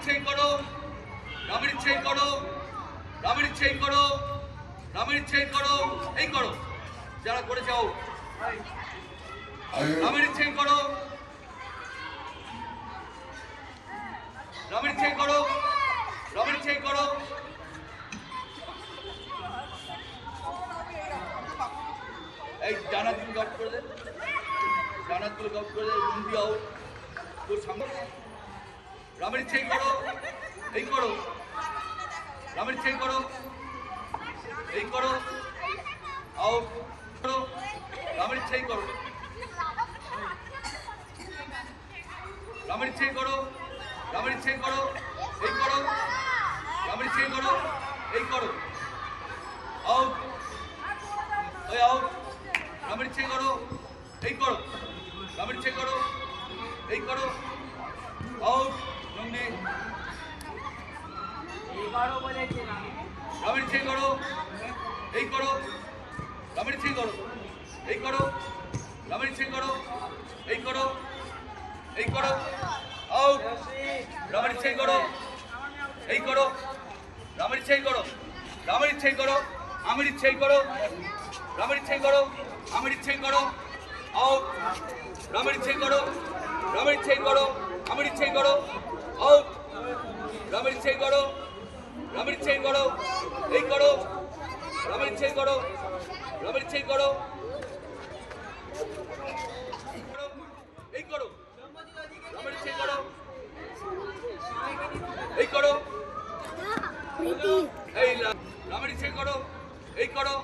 ইচ্ছেই করো, রামের ইচ্ছেই করো, রামের ইচ্ছেই করো, রামের ইচ্ছেই করো, এই করো যারা করে যাও, রামের ইচ্ছেই করো, রামের ইচ্ছেই করো, রামের ইচ্ছেই করো। এই ডানাগুলো গপ করে দেন, ডানাগুলো গপ করে দেন, বন্দি আউট তোর সামনে। রামের ইচ্ছেই করো, এই করো, রামের ইচ্ছেই করো, এই করো, আউট করো, রামের ইচ্ছেই করো, রামের ইচ্ছেই করো, রামের ইচ্ছেই করো, এই করো, রামের ইচ্ছেই করো, এই করো, আউট, ওই আউট, রামের ইচ্ছেই করো, এই করো, রামের ইচ্ছেই করো, এই করো, আউট, নন্দী, রামের ইচ্ছেই করো, এই করো, রামের ইচ্ছেই করো, এই করো, রামের ইচ্ছেই করো, এই করো, এই করো, আউট, রামের ইচ্ছেই করো, এই করো, রামের ইচ্ছেই করো, রামের ইচ্ছেই করো, আমের ইচ্ছেই করো, রামের ইচ্ছেই করো, আমের ইচ্ছেই করো, আউট, রামের ইচ্ছেই করো, রামের ইচ্ছেই করো, আমের ইচ্ছেই করো, আউট, রামের ইচ্ছেই করো, রামের ইচ্ছেই করো, এই করো, রামের ইচ্ছেই করো, রামের ইচ্ছেই করো, এই করো, রামের ইচ্ছেই করো, এই করো, এই রামের ইচ্ছেই করো, এই করো,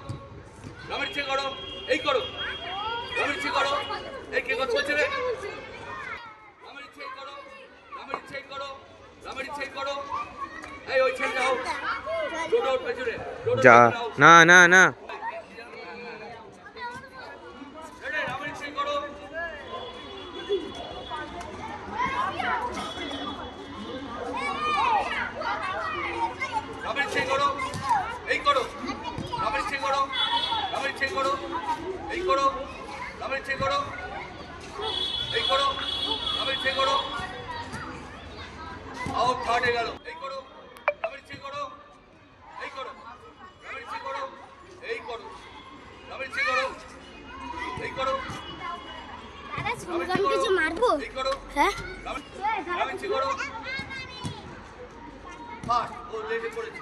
রামের ইচ্ছেই করো, এই করো, রামের ইচ্ছেই করো, এই কে কথা বলছে রে? রামের ইচ্ছেই করো, রামের ইচ্ছেই করো, রামের ইচ্ছেই করো, এই ওই ছেলে যাও, রোড আউট পেছনে, যা না না না রামের ইচ্ছেই করো, রামের ইচ্ছেই করো, এই করো, রামের ইচ্ছেই করো, রামের ইচ্ছেই করো, এই করো, রামের ইচ্ছেই করো, এই করো, রামের ইচ্ছেই করো, আউট থার্ড হয়ে গেল, এই করো, রামের ইচ্ছেই করো, এই করো, রামের ইচ্ছেই করো, এই করো, রামের ইচ্ছেই করো, এই করো, কিছু মারবো, এই করো, হ্যাঁ রামের ইচ্ছেই করো, ফার্স্ট ও লেটে পড়েছে।